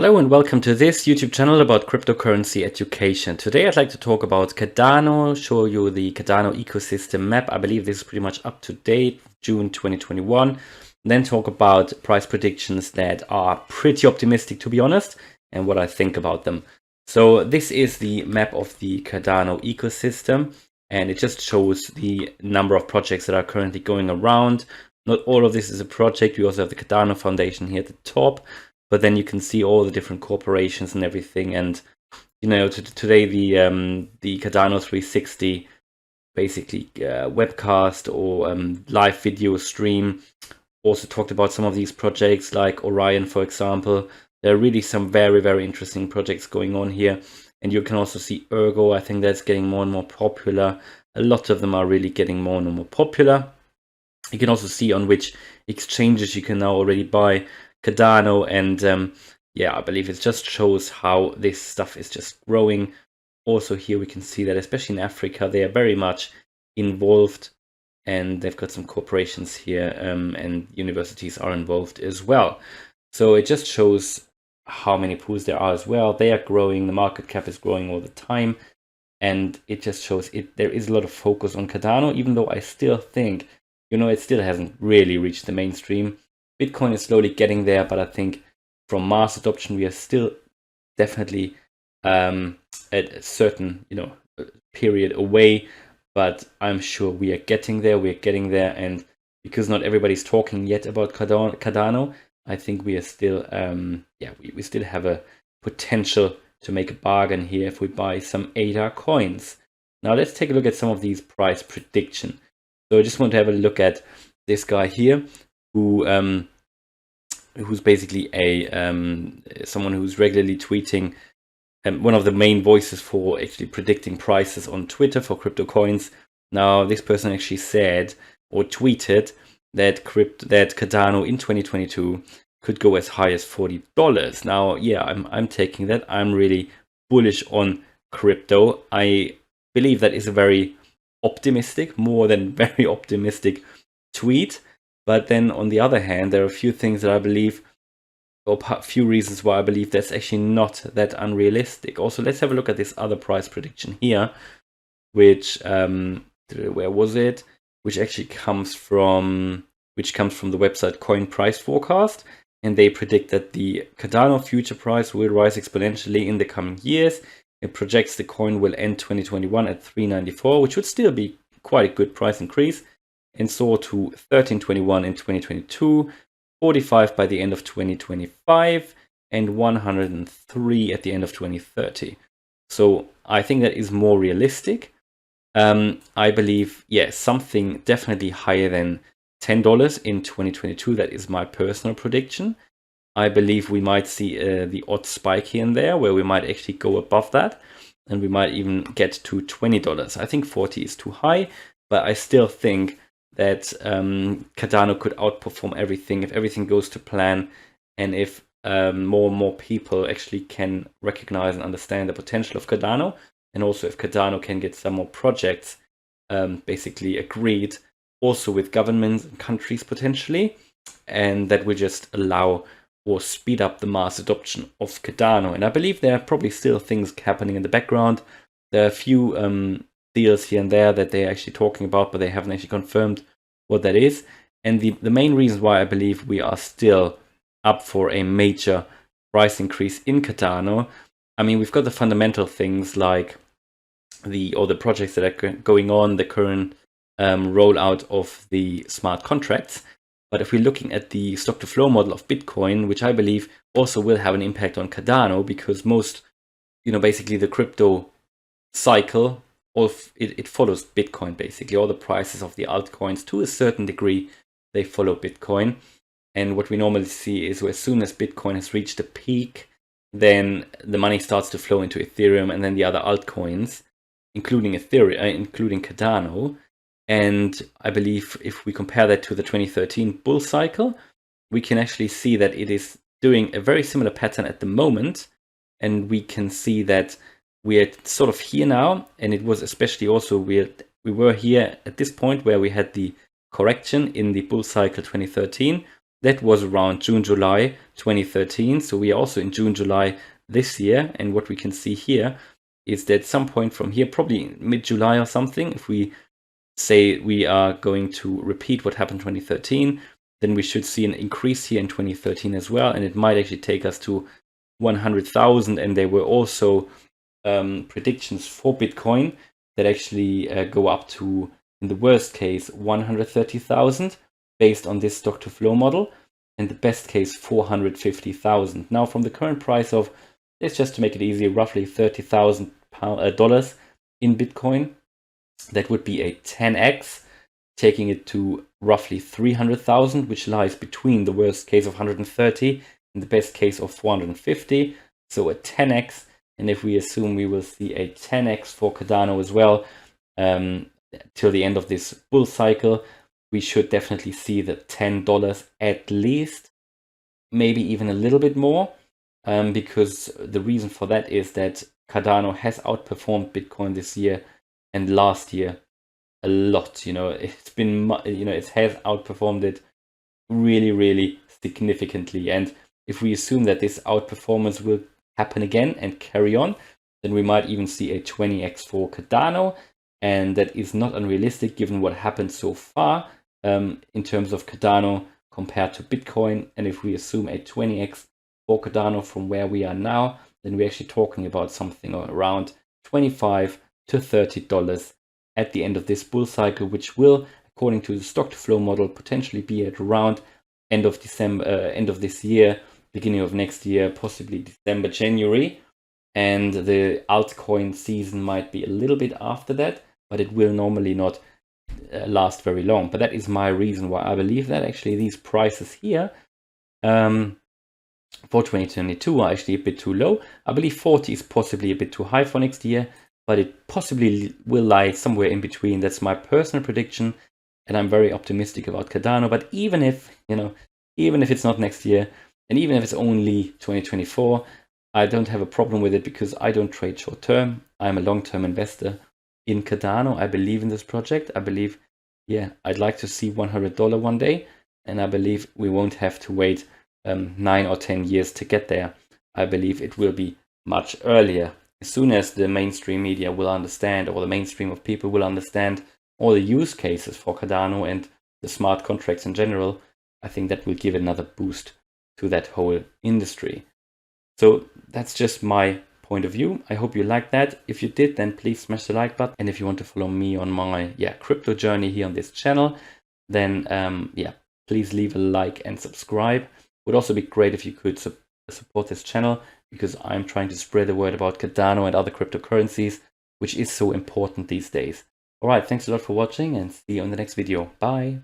Hello and welcome to this YouTube channel about cryptocurrency education. Today I'd like to talk about Cardano, show you the Cardano ecosystem map. I believe this is pretty much up to date, June 2021. Then talk about price predictions that are pretty optimistic, to be honest, and what I think about them. So this is the map of the Cardano ecosystem, and it just shows the number of projects that are currently going around. Not all of this is a project. We also have the Cardano Foundation here at the top. But then you can see all the different corporations and everything. And, you know, today the Cardano 360 basically webcast or live video stream also talked about some of these projects like Orion, for example. There are really some very, very interesting projects going on here. And you can also see Ergo. I think that's getting more and more popular. A lot of them are really getting more and more popular. You can also see on which exchanges you can now already buy Cardano, and yeah, I believe it just shows how this stuff is just growing. Also here we can see that especially in Africa they are very much involved, and they've got some corporations here and universities are involved as well. So it just shows how many pools there are as well. They are growing, the market cap is growing all the time, and it just shows there is a lot of focus on Cardano, even though I still think, you know, it still hasn't really reached the mainstream. Bitcoin is slowly getting there, but I think from mass adoption, we are still definitely at a certain, period away. But I'm sure we are getting there. We are getting there, and because not everybody's talking yet about Cardano, I think we are still, we still have a potential to make a bargain here if we buy some ADA coins. Now let's take a look at some of these price prediction. So I just want to have a look at this guy here, who's basically someone who's regularly tweeting, one of the main voices for actually predicting prices on Twitter for crypto coins. Now this person actually said or tweeted that Cardano in 2022 could go as high as $40. Now, yeah, I'm taking that. I'm really bullish on crypto. I believe that is a very optimistic, more than very optimistic tweet. But then on the other hand, there are a few things that I believe, or a few reasons why I believe that's actually not that unrealistic. Also, let's have a look at this other price prediction here, which, where was it? Which actually comes from the website Coin Price Forecast. And they predict that the Cardano future price will rise exponentially in the coming years. It projects the coin will end 2021 at $3.94, which would still be quite a good price increase, and soar to $13.21 in 2022, $45 by the end of 2025, and $103 at the end of 2030. So I think that is more realistic. I believe, yes, something definitely higher than $10 in 2022. That is my personal prediction. I believe we might see the odd spike here and there where we might actually go above that, and we might even get to $20. I think 40 is too high, but I still think that Cardano could outperform everything if everything goes to plan, and if more and more people actually can recognize and understand the potential of Cardano, and also if Cardano can get some more projects basically agreed, also with governments and countries potentially, and that will just allow or speed up the mass adoption of Cardano. And I believe there are probably still things happening in the background. There are a few deals here and there that they're actually talking about, but they haven't actually confirmed what that is. And the main reason why I believe we are still up for a major price increase in Cardano, I mean, we've got the fundamental things like the projects that are going on, the current rollout of the smart contracts. But if we're looking at the stock to flow model of Bitcoin, which I believe also will have an impact on Cardano, because most, basically the crypto cycle it follows Bitcoin basically. All the prices of the altcoins, to a certain degree, they follow Bitcoin. And what we normally see is as soon as Bitcoin has reached a peak, then the money starts to flow into Ethereum and then the other altcoins, including including Cardano. And I believe if we compare that to the 2013 bull cycle, we can actually see that it is doing a very similar pattern at the moment. And we can see that we're sort of here now, and it was especially also we were here at this point where we had the correction in the bull cycle 2013, that was around June, July 2013. So we are also in June, July this year. And what we can see here is that some point from here, probably mid-July or something, if we say we are going to repeat what happened in 2013, then we should see an increase here in 2013 as well. And it might actually take us to 100,000. And there were also predictions for Bitcoin that actually go up to, in the worst case, 130,000 based on this stock to flow model, and the best case 450,000. Now from the current price of, let's just to make it easy, roughly $30,000 in Bitcoin, that would be a 10x, taking it to roughly 300,000, which lies between the worst case of 130 and the best case of 450. So a 10x. And if we assume we will see a 10x for Cardano as well till the end of this bull cycle, we should definitely see the $10 at least, maybe even a little bit more, because the reason for that is that Cardano has outperformed Bitcoin this year and last year a lot. It's been, it has outperformed it really, really significantly. And if we assume that this outperformance will happen again and carry on, then we might even see a 20x for Cardano, and that is not unrealistic given what happened so far in terms of Cardano compared to Bitcoin. And if we assume a 20x for Cardano from where we are now, then we're actually talking about something around $25 to $30 at the end of this bull cycle, which will, according to the stock to flow model, potentially be at around end of December, end of this year, beginning of next year, possibly December, January. And the altcoin season might be a little bit after that, but it will normally not last very long. But that is my reason why I believe that actually these prices here for 2022 are actually a bit too low. I believe 40 is possibly a bit too high for next year, but it possibly will lie somewhere in between. That's my personal prediction, and I'm very optimistic about Cardano. But even if, even if it's not next year, and even if it's only 2024, I don't have a problem with it because I don't trade short term. I'm a long-term investor in Cardano. I believe in this project. I believe, I'd like to see $100 one day, and I believe we won't have to wait 9 or 10 years to get there. I believe it will be much earlier. As soon as the mainstream media will understand, or the mainstream of people will understand all the use cases for Cardano and the smart contracts in general, I think that will give another boost to that whole industry. So that's just my point of view. I hope you liked that. If you did, then please smash the like button. And if you want to follow me on my crypto journey here on this channel, then please leave a like and subscribe. It would also be great if you could support this channel, because I'm trying to spread the word about Cardano and other cryptocurrencies, which is so important these days. All right, thanks a lot for watching, and see you in the next video. Bye.